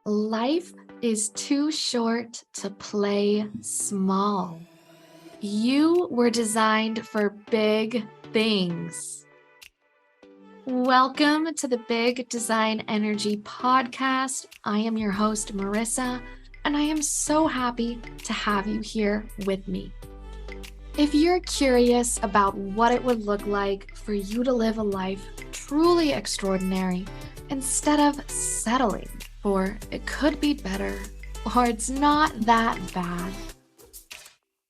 Life is too short to play small. You were designed for big things. Welcome to the Big Design Energy Podcast. I am your host, Marissa, and I am so happy to have you here with me. If you're curious about what it would look like for you to live a life truly extraordinary instead of settling for it could be better or it's not that bad,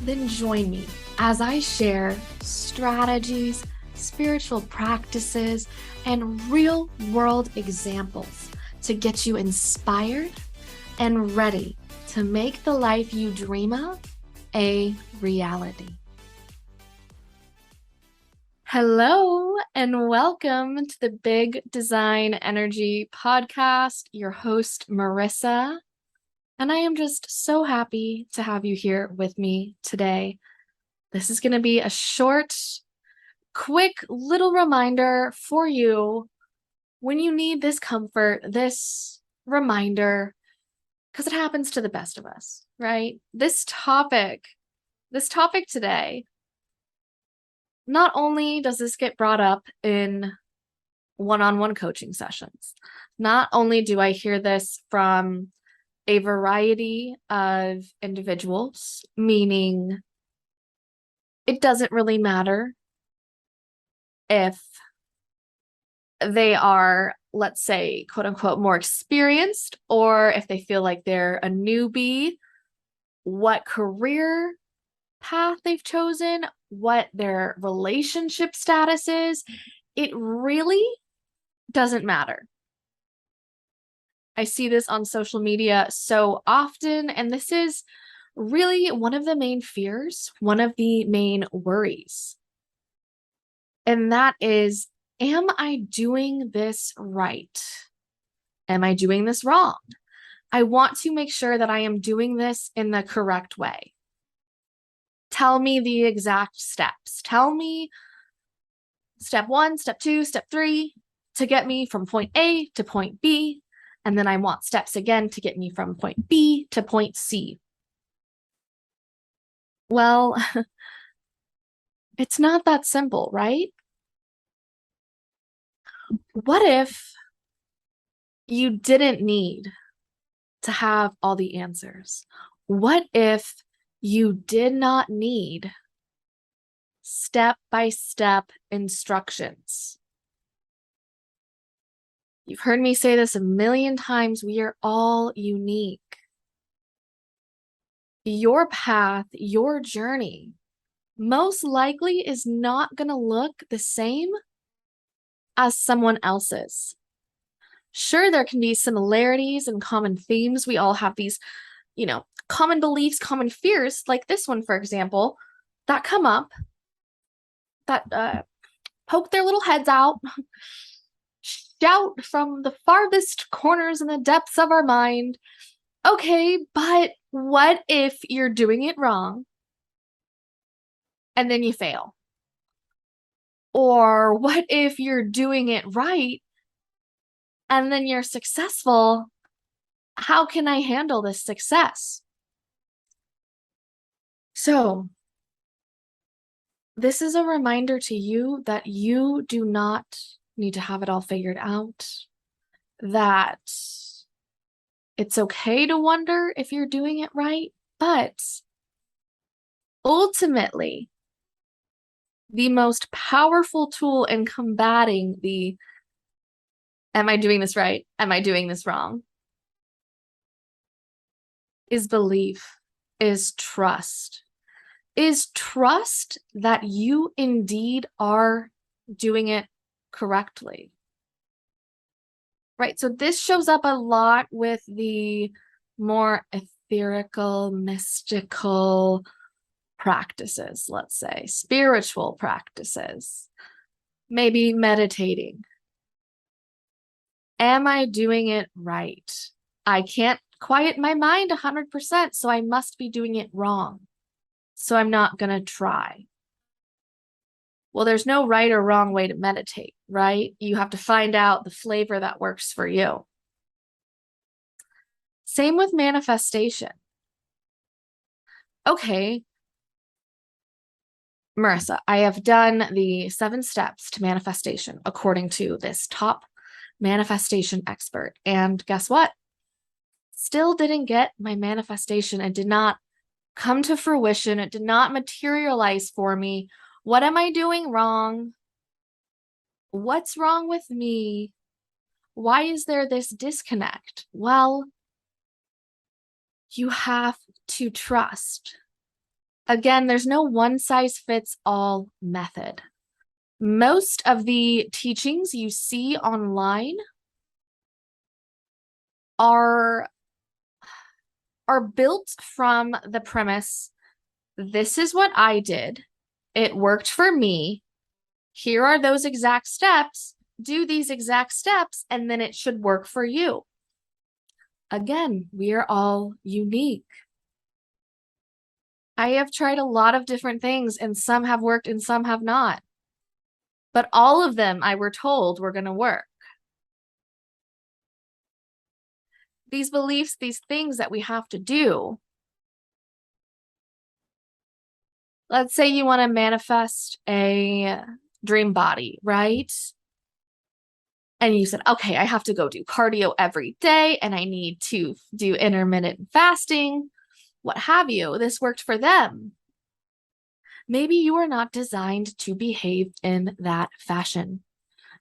then join me as I share strategies, spiritual practices, and real-world examples to get you inspired and ready to make the life you dream of a reality. Hello, and welcome to the Big Design Energy Podcast. Your host, Marissa, and I am just so happy to have you here with me today. This is going to be a short, quick little reminder for you when you need this comfort, this reminder, because it happens to the best of us, right? This topic today, not only does this get brought up in one-on-one coaching sessions, not only do I hear this from a variety of individuals, meaning it doesn't really matter if they are, let's say, quote unquote, more experienced, or if they feel like they're a newbie, what career path they've chosen, what their relationship status is. It really doesn't matter. I see this on social media so often, and this is really one of the main fears, one of the main worries. And that is, am I doing this right? Am I doing this wrong? I want to make sure that I am doing this in the correct way. Tell me the exact steps. Tell me step 1, step 2, step 3 to get me from point A to point B. And then I want steps again to get me from point B to point C. Well, it's not that simple, right? What if you didn't need to have all the answers? What if you did not need step-by-step instructions? You've heard me say this a million times. We are all unique. Your path, your journey, most likely is not going to look the same as someone else's. Sure, there can be similarities and common themes. We all have these, common beliefs, common fears, like this one, for example, that come up, that poke their little heads out, shout from the farthest corners and the depths of our mind. Okay, but what if you're doing it wrong and then you fail? Or what if you're doing it right and then you're successful? How can I handle this success? So, this is a reminder to you that you do not need to have it all figured out, that it's okay to wonder if you're doing it right, but ultimately, the most powerful tool in combating the am I doing this right? Am I doing this wrong? Is belief, is trust. Is trust that you indeed are doing it correctly. Right? So this shows up a lot with the more etherical, mystical practices, let's say, spiritual practices, maybe meditating. Am I doing it right? I can't quiet my mind 100%, so I must be doing it wrong. So I'm not going to try. Well, there's no right or wrong way to meditate, right? You have to find out the flavor that works for you. Same with manifestation. Okay, Marissa, I have done the 7 steps to manifestation according to this top manifestation expert. And guess what? Still didn't get my manifestation. It did not come to fruition. It did not materialize for me. What am I doing wrong? What's wrong with me? Why is there this disconnect? Well, you have to trust. Again, there's no one size fits all method. Most of the teachings you see online are built from the premise, this is what I did. It worked for me. Here are those exact steps. Do these exact steps, and then it should work for you. Again, we are all unique. I have tried a lot of different things, and some have worked and some have not. But all of them, I were told, were going to work. These beliefs, these things that we have to do. Let's say you want to manifest a dream body, right? And you said, okay, I have to go do cardio every day and I need to do intermittent fasting, what have you. This worked for them. Maybe you are not designed to behave in that fashion,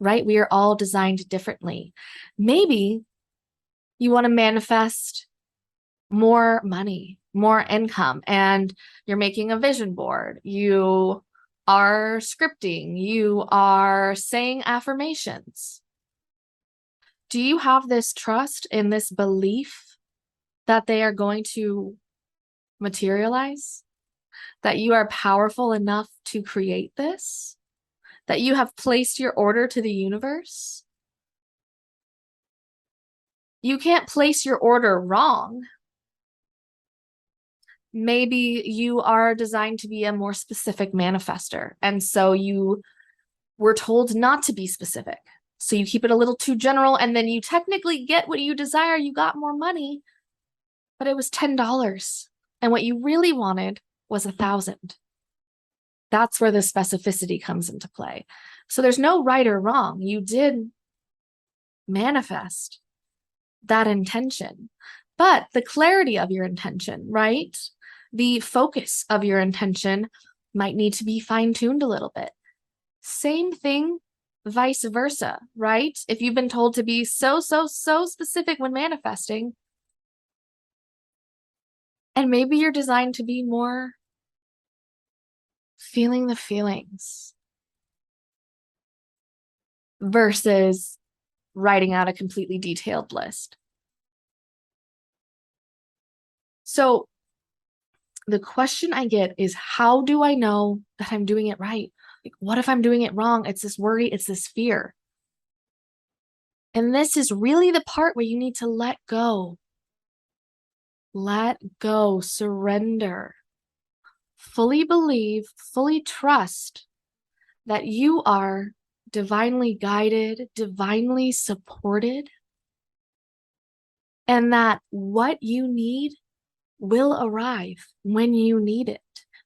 right? We are all designed differently. Maybe you want to manifest more money, more income, and you're making a vision board. You are scripting. You are saying affirmations. Do you have this trust in this belief that they are going to materialize? That you are powerful enough to create this? That you have placed your order to the universe? You can't place your order wrong. Maybe you are designed to be a more specific manifester, and so you were told not to be specific. So you keep it a little too general, and then you technically get what you desire. You got more money, but it was $10. And what you really wanted was 1,000. That's where the specificity comes into play. So there's no right or wrong. You did manifest that intention, but the clarity of your intention, right? The focus of your intention might need to be fine-tuned a little bit. Same thing, vice versa, right? If you've been told to be so specific when manifesting, and maybe you're designed to be more feeling the feelings versus writing out a completely detailed list. So the question I get is, how do I know that I'm doing it right? Like, what if I'm doing it wrong? It's this worry, it's this fear. And this is really the part where you need to let go. Let go, surrender. Fully believe, fully trust that you are divinely guided, divinely supported, and that what you need will arrive when you need it.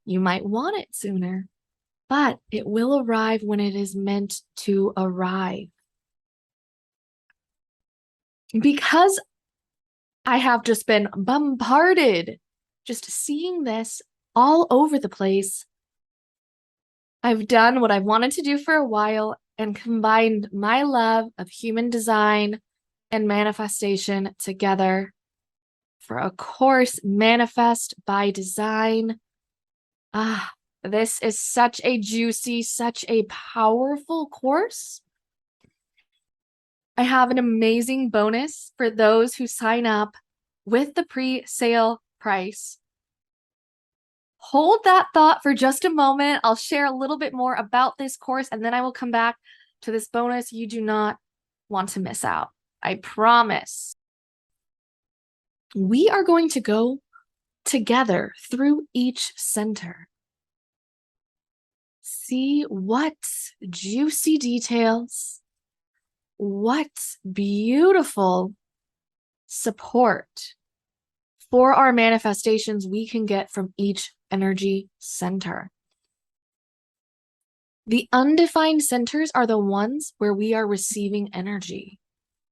You might want it sooner, but it will arrive when it is meant to arrive. Because I have just been bombarded, just seeing this all over the place, I've done what I've wanted to do for a while and combined my love of human design and manifestation together for a course, Manifest by Design. This is such a juicy, such a powerful course. I have an amazing bonus for those who sign up with the pre-sale price. Hold that thought for just a moment. I'll share a little bit more about this course, and then I will come back to this bonus you do not want to miss out. I promise. We are going to go together through each center. See what juicy details, what beautiful support for our manifestations we can get from each energy center. The undefined centers are the ones where we are receiving energy,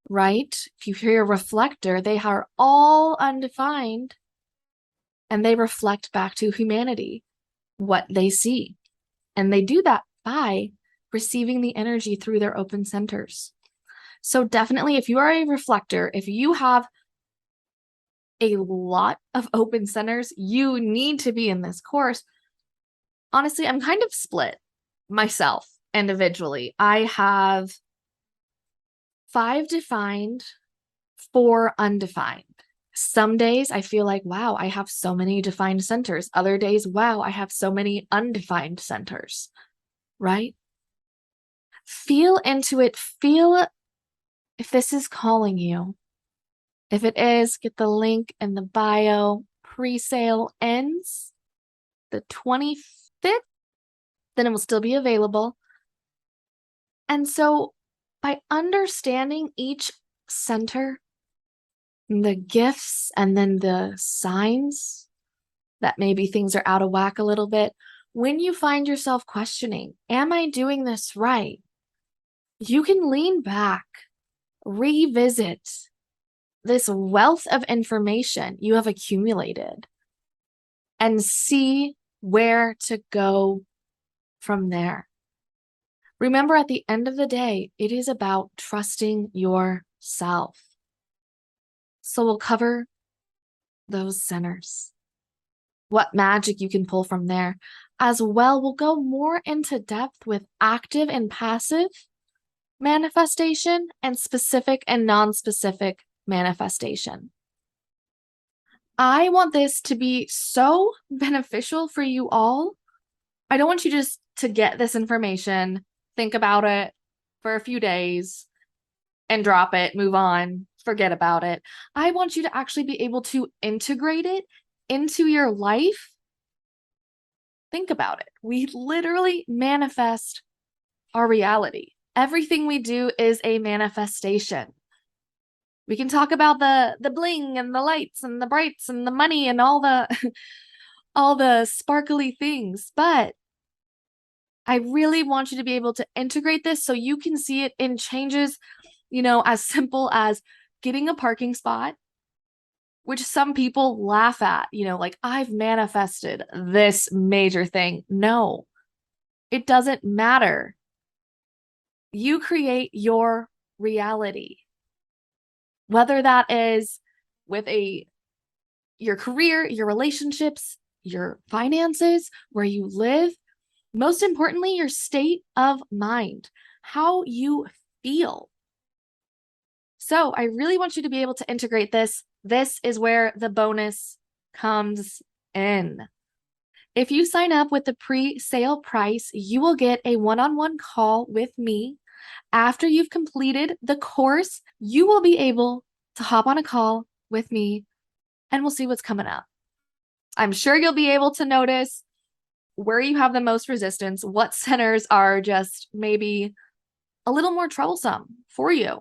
right? If you hear a reflector, they are all undefined and they reflect back to humanity what they see. And they do that by receiving the energy through their open centers. So definitely, if you are a reflector, if you have a lot of open centers, you need to be in this course. Honestly, I'm kind of split myself individually. I have 5 defined, 4 undefined. Some days I feel like, wow, I have so many defined centers. Other days, wow, I have so many undefined centers, right? Feel into it. Feel if this is calling you. If it is, get the link in the bio. Presale ends the 25th, then it will still be available. And so by understanding each center, the gifts, and then the signs that maybe things are out of whack a little bit, when you find yourself questioning, am I doing this right? You can lean back, revisit this wealth of information you have accumulated and see where to go from there. Remember, at the end of the day, it is about trusting yourself. So we'll cover those centers, what magic you can pull from there. As well, we'll go more into depth with active and passive manifestation and specific and non-specific manifestation. I want this to be so beneficial for you all. I don't want you just to get this information, think about it for a few days, and drop it, move on, forget about it. I want you to actually be able to integrate it into your life. Think about it. We literally manifest our reality. Everything we do is a manifestation. We can talk about the bling and the lights and the brights and the money and all the all the sparkly things, but I really want you to be able to integrate this so you can see it in changes, as simple as getting a parking spot, which some people laugh at, like, I've manifested this major thing. No, it doesn't matter. You create your reality, whether that is with your career, your relationships, your finances, where you live, most importantly, your state of mind, how you feel. So I really want you to be able to integrate this. This is where the bonus comes in. If you sign up with the pre-sale price, you will get a one-on-one call with me. After you've completed the course, you will be able to hop on a call with me and we'll see what's coming up. I'm sure you'll be able to notice where you have the most resistance, what centers are just maybe a little more troublesome for you.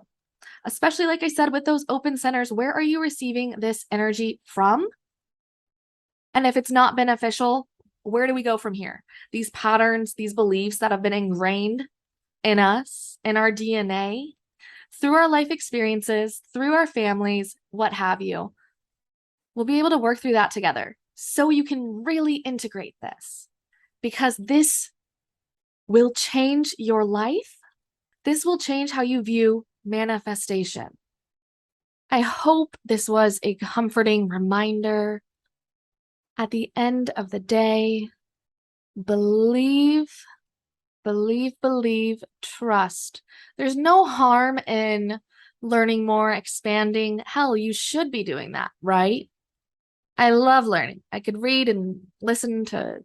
Especially, like I said, with those open centers, where are you receiving this energy from? And if it's not beneficial, where do we go from here? These patterns, these beliefs that have been ingrained in us, in our DNA, through our life experiences, through our families, what have you. We'll be able to work through that together so you can really integrate this, because this will change your life. This will change how you view manifestation. I hope this was a comforting reminder. At the end of the day, believe, trust. There's no harm in learning more, expanding. Hell, you should be doing that, right? I love learning. I could read and listen to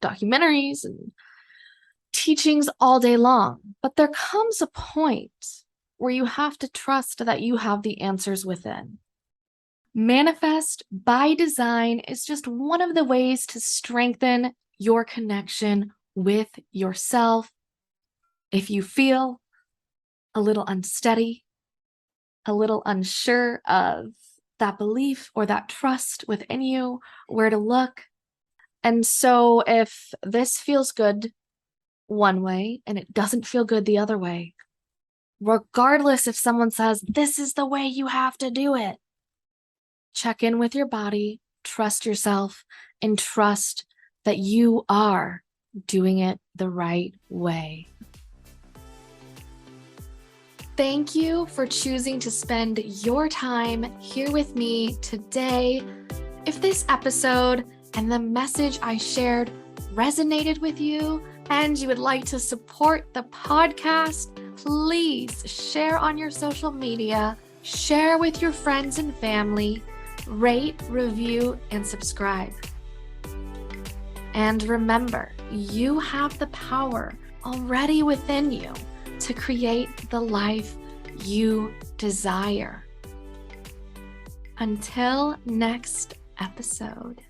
documentaries and teachings all day long, but there comes a point where you have to trust that you have the answers within. Manifest by design is just one of the ways to strengthen your connection with yourself. If you feel a little unsteady, a little unsure of that belief or that trust within you, where to look. And so if this feels good one way and it doesn't feel good the other way, regardless if someone says, this is the way you have to do it, check in with your body, trust yourself, and trust that you are doing it the right way. Thank you for choosing to spend your time here with me today. If this episode and the message I shared resonated with you and you would like to support the podcast, please share on your social media, share with your friends and family, rate, review, and subscribe. And remember, you have the power already within you to create the life you desire. Until next episode.